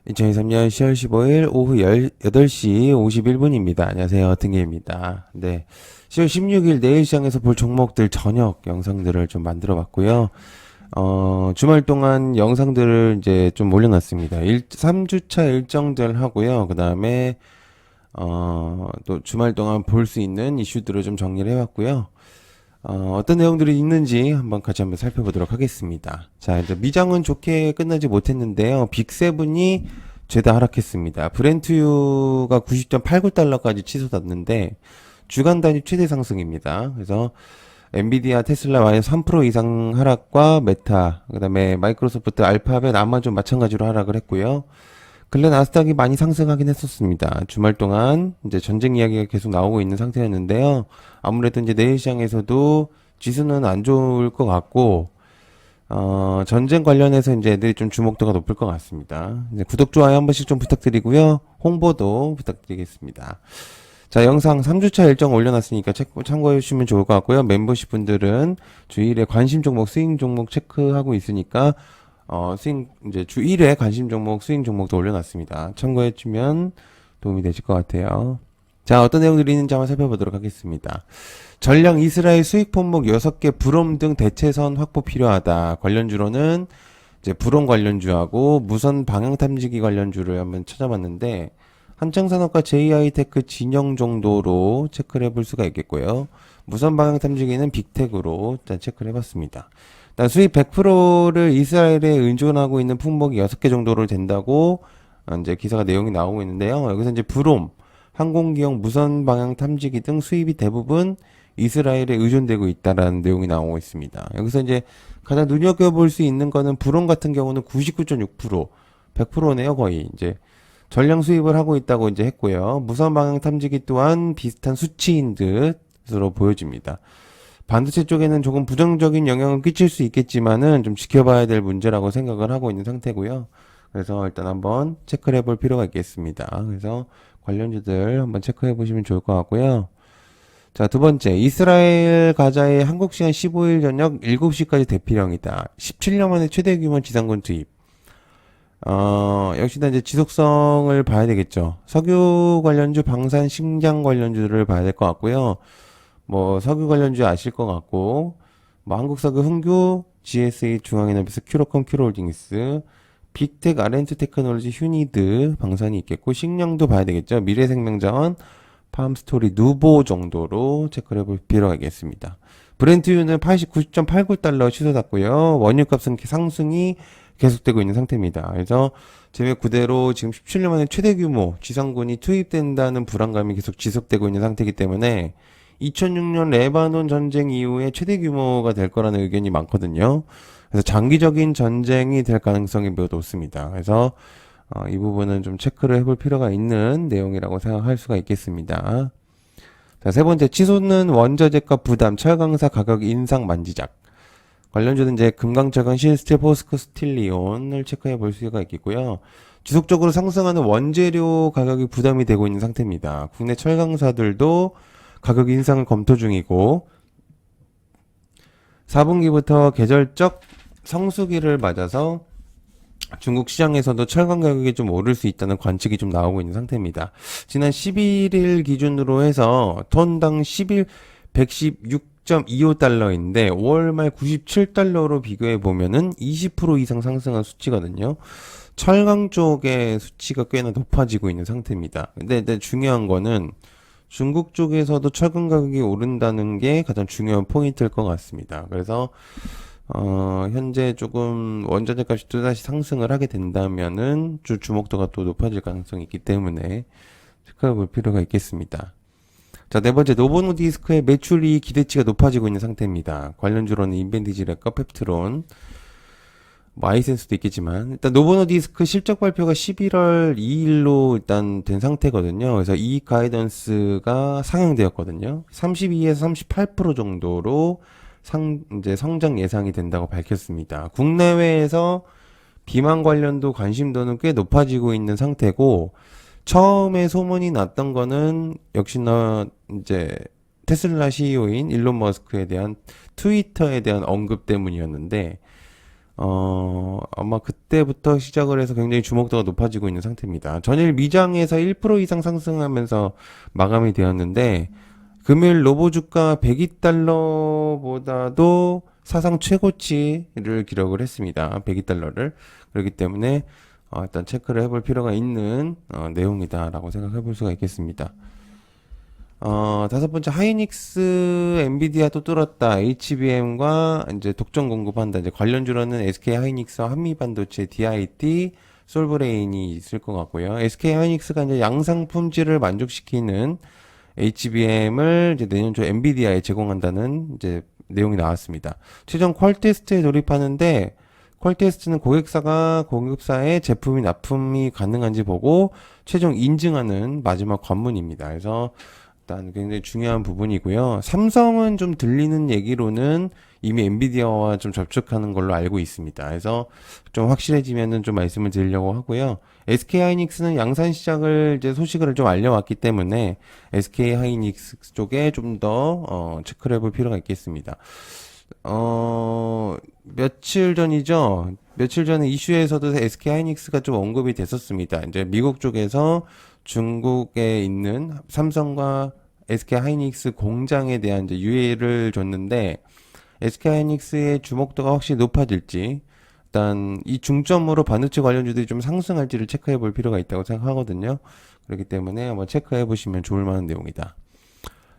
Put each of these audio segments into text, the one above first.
2023년 10월 15일 오후 8시 51분입니다. 안녕하세요. 등예입니다. 네. 10월 16일 내일 시장에서 볼 종목들 저녁 영상들을 좀 만들어 봤고요. 주말 동안 영상들을 이제 좀 올려놨습니다. 3주차 일정들 하고요. 그 다음에, 또 주말 동안 볼 수 있는 이슈들을 좀 정리를 해봤고요. 어떤 내용들이 있는지 한번 살펴보도록 하겠습니다. 자, 이제 미장은 좋게 끝나지 못했는데요. 빅세븐이 죄다 하락했습니다. 브렌트유가 90.89달러까지 치솟았는데 주간 단위 최대 상승입니다. 그래서 엔비디아, 테슬라 마이너스 3% 이상 하락과 메타, 그다음에 마이크로소프트, 알파벳, 아마존 마찬가지로 하락을 했고요. 근래 나스닥이 많이 상승하긴 했었습니다. 주말 동안 이제 전쟁 이야기가 계속 나오고 있는 상태였는데요. 아무래도 이제 내일 시장에서도 지수는 안 좋을 것 같고, 전쟁 관련해서 이제 애들이 좀 주목도가 높을 것 같습니다. 이제 구독, 좋아요 한 번씩 좀 부탁드리고요. 홍보도 부탁드리겠습니다. 자, 영상 3주차 일정 올려놨으니까 참고해 주시면 좋을 것 같고요. 멤버십 분들은 주일에 관심 종목, 스윙 종목 체크하고 있으니까 이제 주 1회 관심 종목, 스윙 종목도 올려놨습니다. 참고해주면 도움이 되실 것 같아요. 자, 어떤 내용들이 있는지 한번 살펴보도록 하겠습니다. 전량 이스라엘 수익 품목 6개 불옴 등 대체선 확보 필요하다. 관련주로는 이제 불옴 관련주하고 무선 방향 탐지기 관련주를 한번 찾아봤는데, 한창산업과 JI테크 진영 정도로 체크를 해볼 수가 있겠고요. 무선 방향 탐지기는 빅텍으로 일단 체크를 해봤습니다. 수입 100%를 이스라엘에 의존하고 있는 품목이 6개 정도로 된다고 이제 기사가 내용이 나오고 있는데요. 여기서 이제 브롬, 항공기용 무선 방향 탐지기 등 수입이 대부분 이스라엘에 의존되고 있다라는 내용이 나오고 있습니다. 여기서 이제 가장 눈여겨볼 수 있는 거는 브롬 같은 경우는 99.6%, 100%네요, 거의. 이제 전량 수입을 하고 있다고 이제 했고요. 무선 방향 탐지기 또한 비슷한 수치인 듯으로 보여집니다. 반도체 쪽에는 조금 부정적인 영향을 끼칠 수 있겠지만은 좀 지켜봐야 될 문제라고 생각을 하고 있는 상태고요. 그래서 일단 한번 체크를 해볼 필요가 있겠습니다. 그래서 관련주들 한번 체크해 보시면 좋을 것 같고요. 자, 두 번째, 이스라엘 가자의 한국 시간 15일 저녁 7시까지 대피령이다. 17년 만에 최대 규모 지상군 투입. 역시나 이제 지속성을 봐야 되겠죠. 석유 관련주, 방산, 식량 관련주를 봐야 될 것 같고요. 뭐 석유 관련주 아실 것 같고, 뭐 한국석유, 흥규, GSA, 중앙에너비스, 큐로컴, 큐로홀딩스, 빅텍, 아렌트 테크놀로지, 휴니드, 방산이 있겠고, 식량도 봐야 되겠죠. 미래생명자원, 팜스토리, 누보 정도로 체크를 해볼 필요가 있겠습니다. 브렌트유는 89.89달러 치솟았고요. 원유값은 상승이 계속되고 있는 상태입니다. 그래서 제외 그대로 지금 17년 만에 최대 규모 지상군이 투입된다는 불안감이 계속 지속되고 있는 상태이기 때문에 2006년 레바논 전쟁 이후에 최대 규모가 될 거라는 의견이 많거든요. 그래서 장기적인 전쟁이 될 가능성이 매우 높습니다. 그래서 이 부분은 좀 체크를 해볼 필요가 있는 내용이라고 생각할 수가 있겠습니다. 자, 세 번째, 치솟는 원자재가 부담, 철강사 가격 인상 만지작. 관련주는 이제 금강철강, 실스틸, 포스코, 스틸리온을 체크해 볼 수가 있겠고요. 지속적으로 상승하는 원재료 가격이 부담이 되고 있는 상태입니다. 국내 철강사들도 가격 인상을 검토 중이고 4분기부터 계절적 성수기를 맞아서 중국 시장에서도 철강 가격이 좀 오를 수 있다는 관측이 좀 나오고 있는 상태입니다. 지난 11일 기준으로 해서 톤당 116.25달러인데 5월 말 97달러로 비교해 보면은 20% 이상 상승한 수치거든요. 철강 쪽의 수치가 꽤나 높아지고 있는 상태입니다. 근데 중요한 거는 중국 쪽에서도 철강 가격이 오른다는 게 가장 중요한 포인트일 것 같습니다. 그래서 현재 조금 원자재 값이 또다시 상승을 하게 된다면은 주목도가 또 높아질 가능성이 있기 때문에 체크해 볼 필요가 있겠습니다. 자, 네 번째, 노보노디스크의 매출이 기대치가 높아지고 있는 상태입니다. 관련주로는 인벤디지렉과 펩트론, 뭐 아이센스도 있겠지만 일단 노보노디스크 실적 발표가 11월 2일로 일단 된 상태거든요. 그래서 이익 가이던스가 상향되었거든요. 32에서 38% 정도로 이제 성장 예상이 된다고 밝혔습니다. 국내외에서 비만 관련도 관심도는 꽤 높아지고 있는 상태고, 처음에 소문이 났던 거는 역시나 이제 테슬라 CEO인 일론 머스크에 대한 트위터에 대한 언급 때문이었는데, 아마 그때부터 시작을 해서 굉장히 주목도가 높아지고 있는 상태입니다. 전일 미장에서 1% 이상 상승하면서 마감이 되었는데, 금일 로보 주가 102달러보다도 사상 최고치를 기록을 했습니다. 102달러를. 그렇기 때문에 일단 체크를 해볼 필요가 있는 내용이다라고 생각해 볼 수가 있겠습니다. 다섯 번째 하이닉스 엔비디아도 뚫었다. HBM과 이제 독점 공급한다. 이제 관련주로는 SK 하이닉스와 한미반도체, DIT, 솔브레인이 있을 것 같고요. SK 하이닉스가 이제 양상 품질을 만족시키는 HBM을 이제 내년 초 엔비디아에 제공한다는 이제 내용이 나왔습니다. 최종 퀄 테스트에 돌입하는데 퀄 테스트는 고객사가 공급사의 제품이 납품이 가능한지 보고 최종 인증하는 마지막 관문입니다. 그래서 일단 굉장히 중요한 부분이고요. 삼성은 좀 들리는 얘기로는 이미 엔비디아와 좀 접촉하는 걸로 알고 있습니다. 그래서 좀 확실해지면은 좀 말씀을 드리려고 하고요. SK 하이닉스는 양산 시작을 이제 소식을 좀 알려왔기 때문에 SK 하이닉스 쪽에 좀 더 체크를 해볼 필요가 있겠습니다. 며칠 전이죠. 며칠 전에 이슈에서도 SK 하이닉스가 좀 언급이 됐었습니다. 이제 미국 쪽에서 중국에 있는 삼성과 SK 하이닉스 공장에 대한 이제 유예를 줬는데 SK 하이닉스의 주목도가 확실히 높아질지 일단 이 중점으로 반도체 관련주들이 좀 상승할지를 체크해 볼 필요가 있다고 생각하거든요. 그렇기 때문에 한번 체크해 보시면 좋을 만한 내용이다.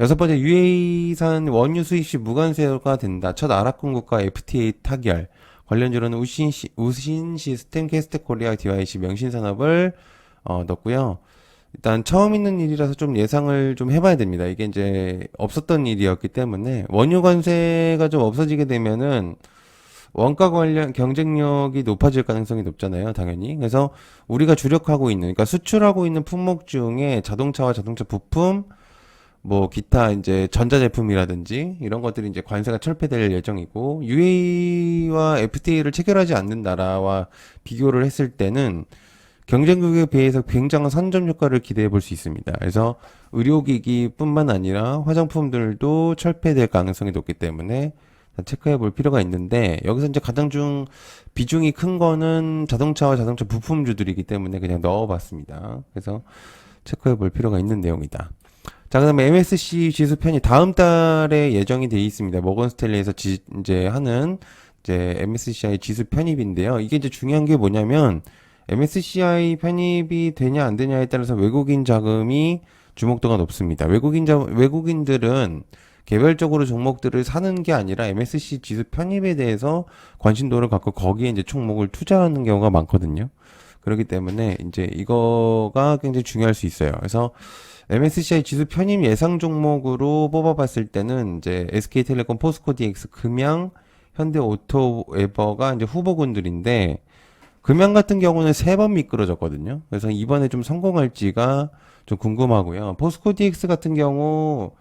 여섯 번째, UA산 원유 수입 시 무관세가 된다. 첫 아랍공국과 FTA 타결. 관련주로는 우신 시스템, 캐스텍 코리아, DYC 명신산업을 넣고요. 일단 처음 있는 일이라서 좀 예상을 좀 해봐야 됩니다. 이게 이제 없었던 일이었기 때문에 원유 관세가 좀 없어지게 되면은 원가 관련 경쟁력이 높아질 가능성이 높잖아요, 당연히. 그래서 우리가 주력하고 있는, 그러니까 수출하고 있는 품목 중에 자동차와 자동차 부품, 뭐 기타 이제 전자제품이라든지 이런 것들이 이제 관세가 철폐될 예정이고 UAE와 FTA를 체결하지 않는 나라와 비교를 했을 때는 경쟁국에 비해서 굉장한 선점 효과를 기대해 볼 수 있습니다. 그래서 의료기기뿐만 아니라 화장품들도 철폐될 가능성이 높기 때문에 체크해 볼 필요가 있는데 여기서 이제 가장 비중이 큰 거는 자동차와 자동차 부품주들이기 때문에 그냥 넣어봤습니다. 그래서 체크해 볼 필요가 있는 내용이다. 자, 그다음에 MSCI 지수 편입 다음 달에 예정이 돼 있습니다. 모건 스탠리에서 이제 하는 이제 MSCI 지수 편입인데요. 이게 이제 중요한 게 뭐냐면 MSCI 편입이 되냐 안 되냐에 따라서 외국인 자금이 주목도가 높습니다. 외국인들은 개별적으로 종목들을 사는 게 아니라 MSCI 지수 편입에 대해서 관심도를 갖고 거기에 이제 총목을 투자하는 경우가 많거든요. 그렇기 때문에 이제 이거가 굉장히 중요할 수 있어요. 그래서 MSCI 지수 편입 예상 종목으로 뽑아봤을 때는 이제 SK텔레콤, 포스코DX, 금양, 현대오토웨버가 이제 후보군들인데 금양 같은 경우는 3번 미끄러졌거든요. 그래서 이번에 좀 성공할지가 좀 궁금하고요. 포스코DX 같은 경우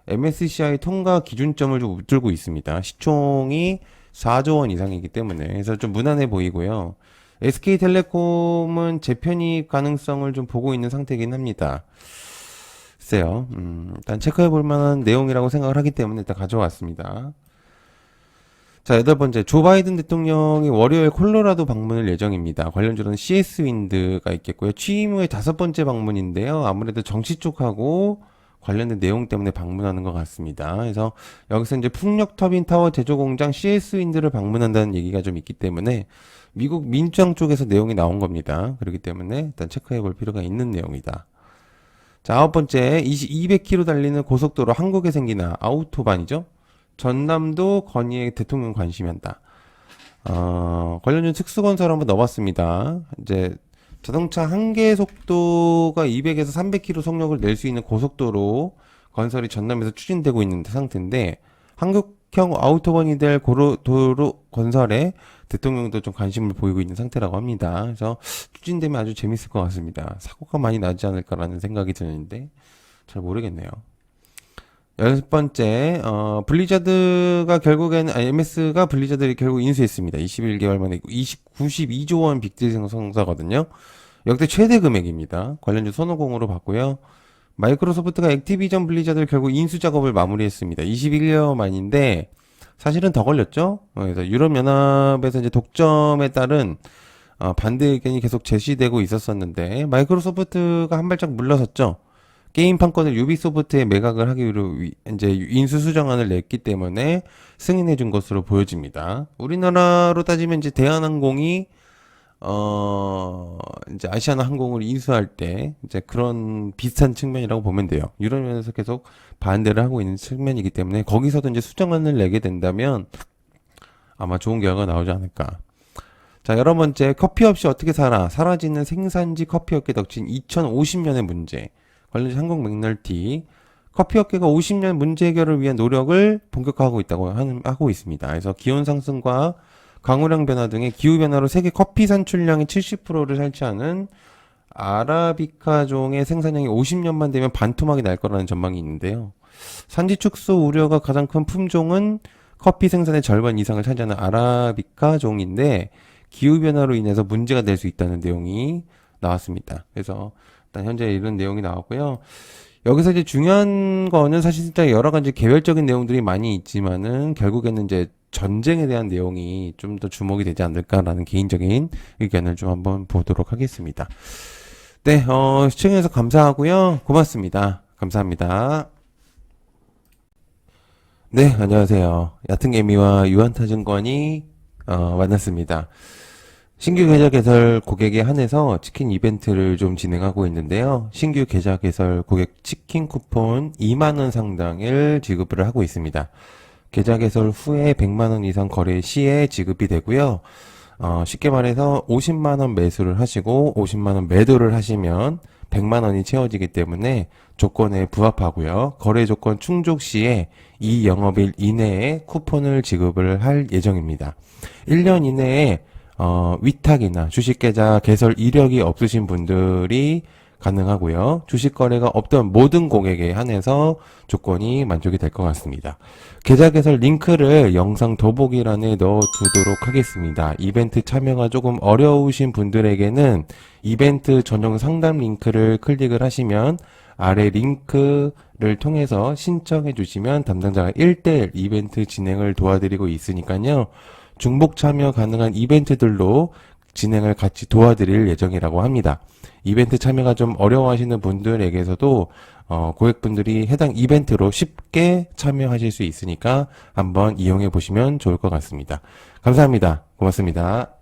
MSCI 통과 기준점을 좀 웃돌고 있습니다. 시총이 4조 원 이상이기 때문에 그래서 좀 무난해 보이고요. SK텔레콤은 재편입 가능성을 좀 보고 있는 상태이긴 합니다. 글쎄요. 일단 체크해 볼 만한 내용이라고 생각을 하기 때문에 일단 가져왔습니다. 자, 여덟 번째. 조 바이든 대통령이 월요일 콜로라도 방문을 예정입니다. 관련주로는 CS 윈드가 있겠고요. 취임 후에 다섯 번째 방문인데요. 아무래도 정치 쪽하고 관련된 내용 때문에 방문하는 것 같습니다. 그래서 여기서 이제 풍력 터빈 타워 제조 공장 CS 윈드를 방문한다는 얘기가 좀 있기 때문에 미국 민주당 쪽에서 내용이 나온 겁니다. 그렇기 때문에 일단 체크해 볼 필요가 있는 내용이다. 자, 아홉 번째, 200km 달리는 고속도로 한국에 생기나 아우토반이죠. 전남도 건의에 대통령 관심이 한다. 관련된 특수건설 한번 넣어봤습니다. 이제 자동차 한계 속도가 200에서 300km 속력을 낼 수 있는 고속도로 건설이 전남에서 추진되고 있는 상태인데 한국형 아우토반이 될 도로 건설에 대통령도 좀 관심을 보이고 있는 상태라고 합니다. 그래서 추진되면 아주 재밌을 것 같습니다. 사고가 많이 나지 않을까라는 생각이 드는데 잘 모르겠네요. 여섯 번째, 블리자드가 결국에는, MS가 블리자드를 결국 인수했습니다. 21개월 만에 92조 원 빅딜 성사거든요. 역대 최대 금액입니다. 관련주 손오공으로 봤고요. 마이크로소프트가 액티비전 블리자드를 결국 인수 작업을 마무리했습니다. 21개월 만인데 사실은 더 걸렸죠. 그래서 유럽연합에서 이제 독점에 따른 반대 의견이 계속 제시되고 있었었는데 마이크로소프트가 한 발짝 물러섰죠. 게임 판권을 유비소프트에 매각을 하기 위로 이제 인수수정안을 냈기 때문에 승인해 준 것으로 보여집니다. 우리나라로 따지면 이제 대한항공이 이제 아시아나 항공을 인수할 때 이제 그런 비슷한 측면이라고 보면 돼요. 유럽에서 계속 반대를 하고 있는 측면이기 때문에 거기서도 이제 수정안을 내게 된다면 아마 좋은 결과가 나오지 않을까. 자, 11번째, 커피 없이 어떻게 살아? 사라지는 생산지 커피업계 덕진 2050년의 문제. 관련된 한국 맥널티. 커피업계가 50년 문제 해결을 위한 노력을 본격화하고 하고 있습니다. 그래서 기온 상승과 강우량 변화 등의 기후 변화로 세계 커피 산출량의 70%를 차지하는 아라비카종의 생산량이 50년만 되면 반토막이 날 거라는 전망이 있는데요. 산지 축소 우려가 가장 큰 품종은 커피 생산의 절반 이상을 차지하는 아라비카종인데 기후 변화로 인해서 문제가 될 수 있다는 내용이 나왔습니다. 그래서 일단 현재 이런 내용이 나왔고요. 여기서 이제 중요한 거는 사실상 여러 가지 개별적인 내용들이 많이 있지만은 결국에는 이제 전쟁에 대한 내용이 좀 더 주목이 되지 않을까라는 개인적인 의견을 좀 한번 보도록 하겠습니다. 네, 시청해주셔서 감사하고요. 고맙습니다. 감사합니다. 네, 안녕하세요. 얕은개미와 유한타증권이 만났습니다. 신규 계좌 개설 고객에 한해서 치킨 이벤트를 좀 진행하고 있는데요. 신규 계좌 개설 고객 치킨 쿠폰 2만원 상당을 지급을 하고 있습니다. 계좌 개설 후에 100만원 이상 거래 시에 지급이 되고요. 쉽게 말해서 50만원 매수를 하시고 50만원 매도를 하시면 100만원이 채워지기 때문에 조건에 부합하고요. 거래 조건 충족 시에 이 영업일 이내에 쿠폰을 지급을 할 예정입니다. 1년 이내에 위탁이나 주식계좌 개설 이력이 없으신 분들이 가능하고요. 주식 거래가 없던 모든 고객에 한해서 조건이 만족이 될 것 같습니다. 계좌 개설 링크를 영상 더보기란에 넣어두도록 하겠습니다. 이벤트 참여가 조금 어려우신 분들에게는 이벤트 전용 상담 링크를 클릭을 하시면 아래 링크를 통해서 신청해 주시면 담당자가 1대1 이벤트 진행을 도와드리고 있으니까요. 중복 참여 가능한 이벤트들로 진행을 같이 도와드릴 예정이라고 합니다. 이벤트 참여가 좀 어려워하시는 분들에게서도 고객분들이 해당 이벤트로 쉽게 참여하실 수 있으니까 한번 이용해 보시면 좋을 것 같습니다. 감사합니다. 고맙습니다.